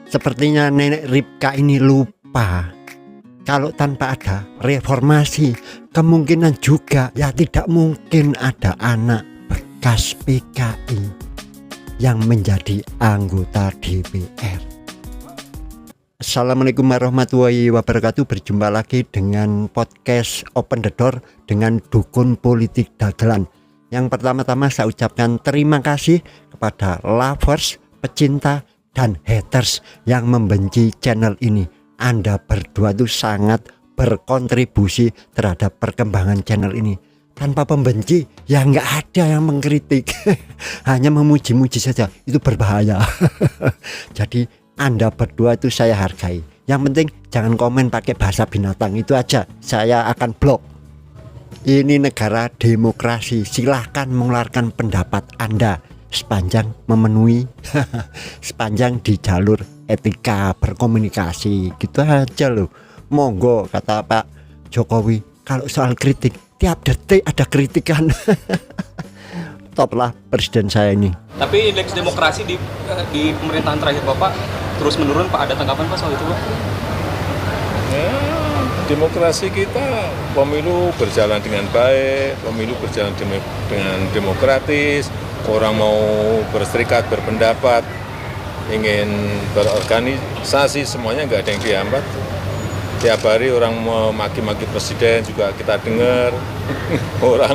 Sepertinya nenek Ripka ini lupa kalau tanpa ada reformasi kemungkinan juga ya tidak mungkin ada anak bekas PKI yang menjadi anggota DPR. Assalamualaikum warahmatullahi wabarakatuh. Berjumpa lagi dengan podcast Open the Door dengan dukun politik dagelan. Yang pertama-tama saya ucapkan terima kasih kepada lovers, pecinta, dan haters yang membenci channel ini. Anda berdua itu sangat berkontribusi terhadap perkembangan channel ini. Tanpa pembenci ya nggak ada yang mengkritik. Hanya memuji-muji saja, itu berbahaya. Jadi Anda berdua itu saya hargai. Yang penting jangan komen pakai bahasa binatang, itu aja saya akan blok. Ini negara demokrasi, silahkan mengeluarkan pendapat Anda sepanjang memenuhi sepanjang di jalur etika berkomunikasi, gitu aja loh. Monggo, kata Pak Jokowi, kalau soal kritik tiap detik ada kritikan. Top lah presiden saya ini. Tapi indeks demokrasi di pemerintahan terakhir Bapak terus menurun, Pak. Ada tanggapan Pak soal itu, Pak? Ya, demokrasi kita, pemilu berjalan dengan baik, pemilu berjalan dengan demokratis, orang mau berserikat, berpendapat, ingin berorganisasi, semuanya nggak ada yang dihambat. Tiap hari orang memaki-maki presiden juga kita dengar, orang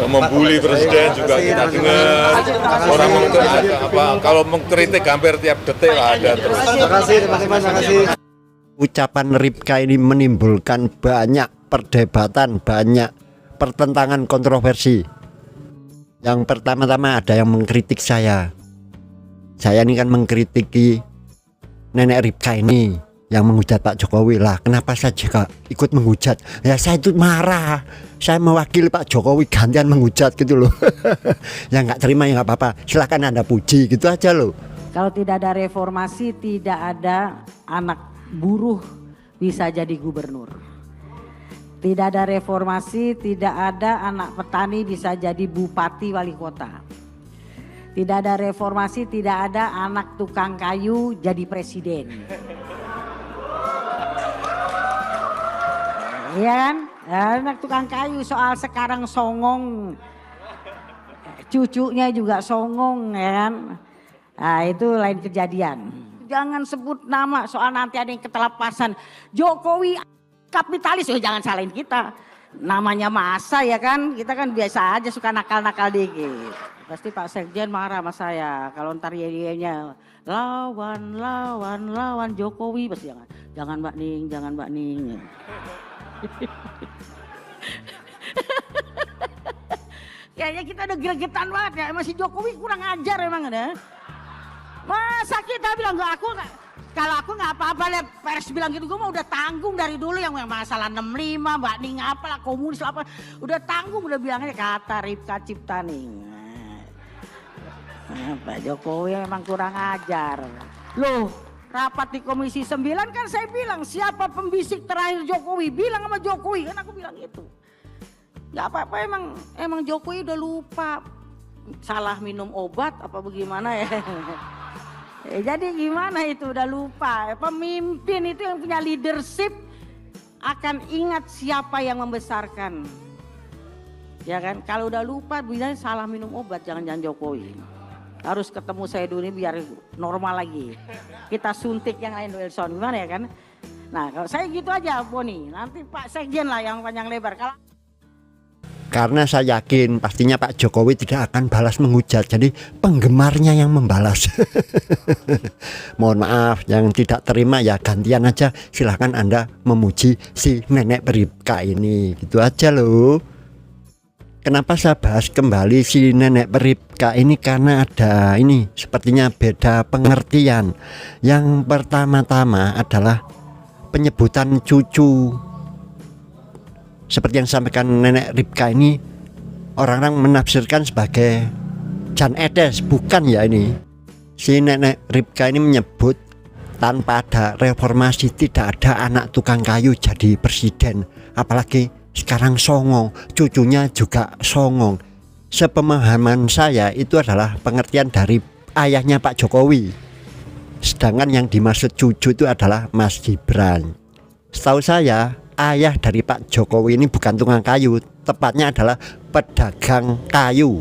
membuli presiden juga kita dengar, orang kalau mengkritik hampir tiap detik ada terus. Terima kasih. Ucapan Ripka ini menimbulkan banyak perdebatan, banyak pertentangan, kontroversi. Yang pertama-tama ada yang mengkritik saya. Saya ini kan mengkritiki nenek Ripka ini yang menghujat Pak Jokowi. Lah kenapa saya juga ikut menghujat? Ya saya itu marah. Saya mewakili Pak Jokowi gantian menghujat gitu loh. Yang nggak terima ya nggak apa-apa. Silakan Anda puji, gitu aja loh. Kalau tidak ada reformasi, tidak ada anak buruh bisa jadi gubernur. Tidak ada reformasi, tidak ada anak petani bisa jadi bupati wali kota. Tidak ada reformasi, tidak ada anak tukang kayu jadi presiden. Iya kan? Anak tukang kayu soal sekarang songong. Cucunya juga songong, ya kan? Nah, itu lain kejadian. Jangan sebut nama soal nanti ada yang ketelepasan. Jokowi kapitalis, ya jangan salahin kita. Namanya masa ya kan, kita kan biasa aja suka nakal-nakal dikit. Pasti Pak Sekjen marah sama saya kalau ntar nya lawan Jokowi, pasti jangan Mbak Ning. Kayaknya kita udah gregetan banget ya, masih Jokowi kurang ajar emang ada. Masa kita bilang kalau aku nggak apa-apa, lihat pers bilang gitu, gue mah udah tanggung dari dulu yang masalah 65, Mbak Ning apalah, komunis apa, udah tanggung, udah bilangnya kata Ripka Ciptaning. Nah, Pak Jokowi emang kurang ajar. Loh, rapat di Komisi 9 kan saya bilang siapa pembisik terakhir Jokowi, bilang sama Jokowi, kan aku bilang gitu. Gak apa-apa, emang Jokowi udah lupa, salah minum obat apa bagaimana ya. Jadi gimana itu udah lupa. Pemimpin itu yang punya leadership akan ingat siapa yang membesarkan. Ya kan, kalau udah lupa bilangnya salah minum obat, jangan Jokowi. Harus ketemu saya dulu ini biar normal lagi. Kita suntik yang lain Wilson, gimana ya kan. Nah kalau saya gitu aja Boni, nanti Pak Sekjen lah yang panjang lebar. Karena saya yakin pastinya Pak Jokowi tidak akan balas menghujat, jadi penggemarnya yang membalas. Mohon maaf yang tidak terima ya gantian aja, silahkan Anda memuji si nenek Ripka ini, gitu aja loh. Kenapa saya bahas kembali si nenek Ripka ini, karena ada ini sepertinya beda pengertian. Yang pertama-tama adalah penyebutan cucu. Seperti yang disampaikan nenek Ripka ini, orang-orang menafsirkan sebagai Jan Edes, bukan ya ini. Si nenek Ripka ini menyebut tanpa ada reformasi tidak ada anak tukang kayu jadi presiden. Apalagi sekarang songong, cucunya juga songong. Sepemahaman saya itu adalah pengertian dari ayahnya Pak Jokowi. Sedangkan yang dimaksud cucu itu adalah Mas Gibran. Setahu saya, ayah dari Pak Jokowi ini bukan tukang kayu, tepatnya adalah pedagang kayu.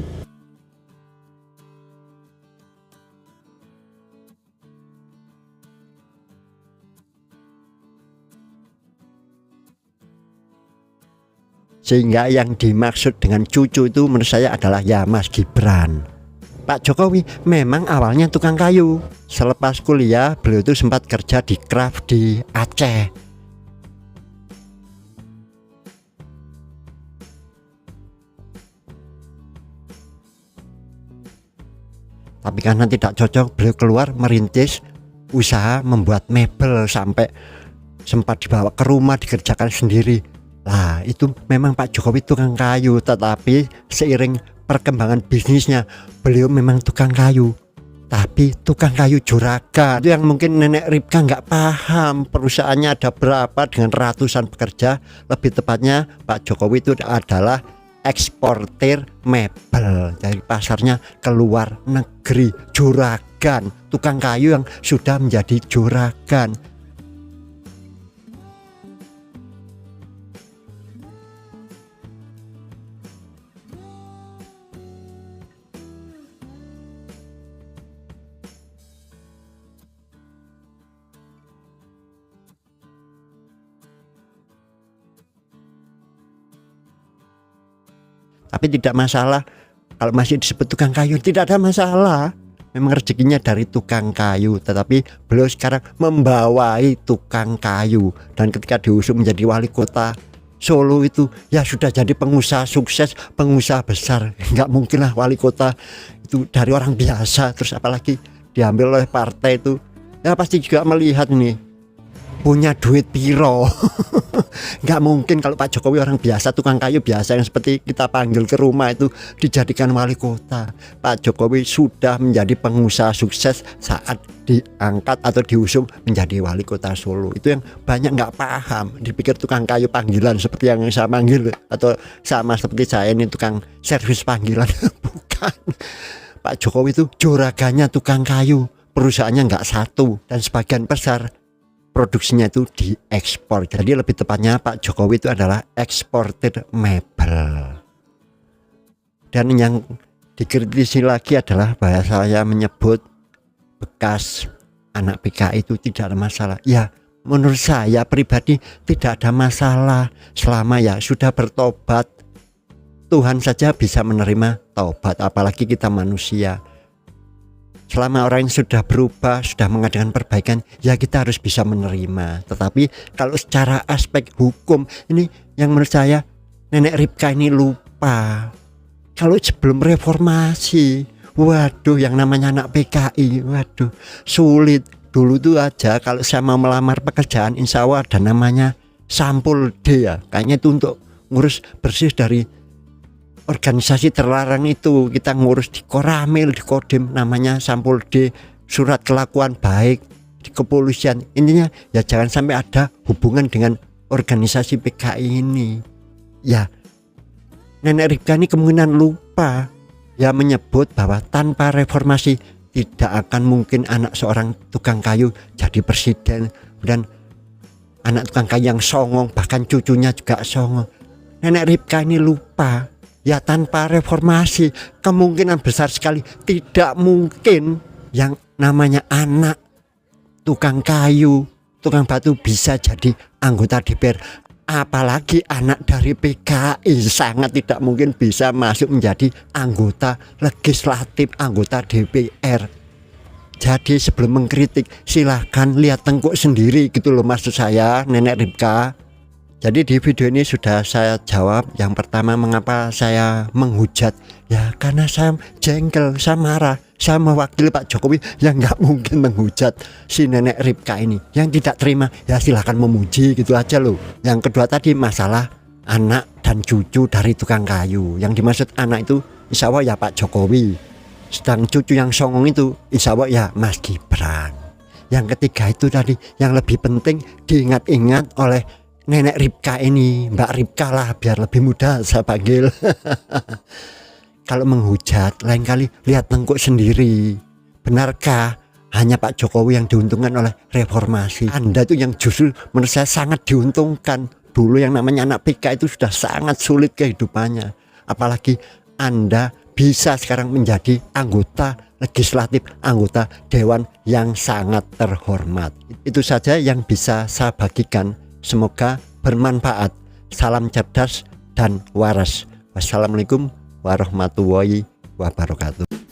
Sehingga yang dimaksud dengan cucu itu menurut saya adalah ya Mas Gibran. Pak Jokowi memang awalnya tukang kayu. Selepas kuliah beliau itu sempat kerja di Kraft di Aceh. Tapi karena tidak cocok, beliau keluar merintis usaha membuat mebel sampai sempat dibawa ke rumah dikerjakan sendiri. Lah itu memang Pak Jokowi tukang kayu, tetapi seiring perkembangan bisnisnya beliau memang tukang kayu, tapi tukang kayu juragan. Itu yang mungkin Nenek Ripka nggak paham, perusahaannya ada berapa dengan ratusan pekerja. Lebih tepatnya Pak Jokowi itu adalah eksportir mebel, dari pasarnya ke luar negeri. Juragan, tukang kayu yang sudah menjadi juragan. Tapi tidak masalah kalau masih disebut tukang kayu, tidak ada masalah. Memang rezekinya dari tukang kayu, tetapi beliau sekarang membawai tukang kayu. Dan ketika diusung menjadi wali kota Solo itu ya sudah jadi pengusaha sukses, pengusaha besar. Nggak mungkin lah wali kota itu dari orang biasa, terus apalagi diambil oleh partai itu. Ya pasti juga melihat ini punya duit piro. Nggak mungkin kalau Pak Jokowi orang biasa, tukang kayu biasa yang seperti kita panggil ke rumah itu dijadikan wali kota. Pak Jokowi sudah menjadi pengusaha sukses saat diangkat atau diusung menjadi wali kota Solo. Itu yang banyak nggak paham, dipikir tukang kayu panggilan seperti yang saya panggil, atau sama seperti saya ini tukang servis panggilan. Bukan, Pak Jokowi itu juragannya tukang kayu, perusahaannya nggak satu, dan sebagian besar produksinya itu diekspor. Jadi lebih tepatnya Pak Jokowi itu adalah eksportir mebel. Dan yang dikritisi lagi adalah bahwa saya menyebut bekas anak PKI itu tidak ada masalah. Ya menurut saya pribadi tidak ada masalah selama ya sudah bertobat. Tuhan saja bisa menerima taubat, apalagi kita manusia. Selama orang yang sudah berubah, sudah mengadakan perbaikan, ya kita harus bisa menerima. Tetapi kalau secara aspek hukum, ini yang menurut saya Nenek Ripka ini lupa. Kalau sebelum reformasi, waduh yang namanya anak PKI, waduh sulit. Dulu tuh aja kalau saya mau melamar pekerjaan, insya Allah ada namanya sampul D ya. Kayaknya itu untuk ngurus bersih dari organisasi terlarang itu, kita ngurus di Koramil, di Kodim, namanya sampul D, surat kelakuan baik di kepolisian. Intinya ya jangan sampai ada hubungan dengan organisasi PKI ini. Ya Nenek Ripka ini kemungkinan lupa ya menyebut bahwa tanpa reformasi tidak akan mungkin anak seorang tukang kayu jadi presiden, dan anak tukang kayu yang songong, bahkan cucunya juga songong. Nenek Ripka ini lupa ya tanpa reformasi kemungkinan besar sekali tidak mungkin yang namanya anak tukang kayu, tukang batu bisa jadi anggota DPR. Apalagi anak dari PKI sangat tidak mungkin bisa masuk menjadi anggota legislatif, anggota DPR. Jadi sebelum mengkritik silahkan lihat tengkuk sendiri gitu loh maksud saya Nenek Ripka. Jadi di video ini sudah saya jawab. Yang pertama, mengapa saya menghujat? Ya karena saya jengkel, saya marah. Saya mewakili Pak Jokowi yang nggak mungkin menghujat si Nenek Ripka ini. Yang tidak terima ya silahkan memuji gitu aja loh. Yang kedua tadi masalah anak dan cucu dari tukang kayu. Yang dimaksud anak itu insya Allah ya Pak Jokowi. Sedang cucu yang songong itu insya Allah ya Mas Gibran. Yang ketiga itu tadi yang lebih penting diingat-ingat oleh Nenek Ripka ini, Mbak Ripka lah biar lebih mudah saya panggil. Kalau menghujat lain kali lihat tengkuk sendiri. Benarkah hanya Pak Jokowi yang diuntungkan oleh reformasi. Anda itu yang justru menurut saya sangat diuntungkan. Dulu yang namanya anak PK itu sudah sangat sulit kehidupannya. Apalagi Anda bisa sekarang menjadi anggota legislatif, anggota dewan yang sangat terhormat. Itu saja yang bisa saya bagikan. Semoga bermanfaat. Salam cerdas dan waras. Wassalamualaikum warahmatullahi wabarakatuh.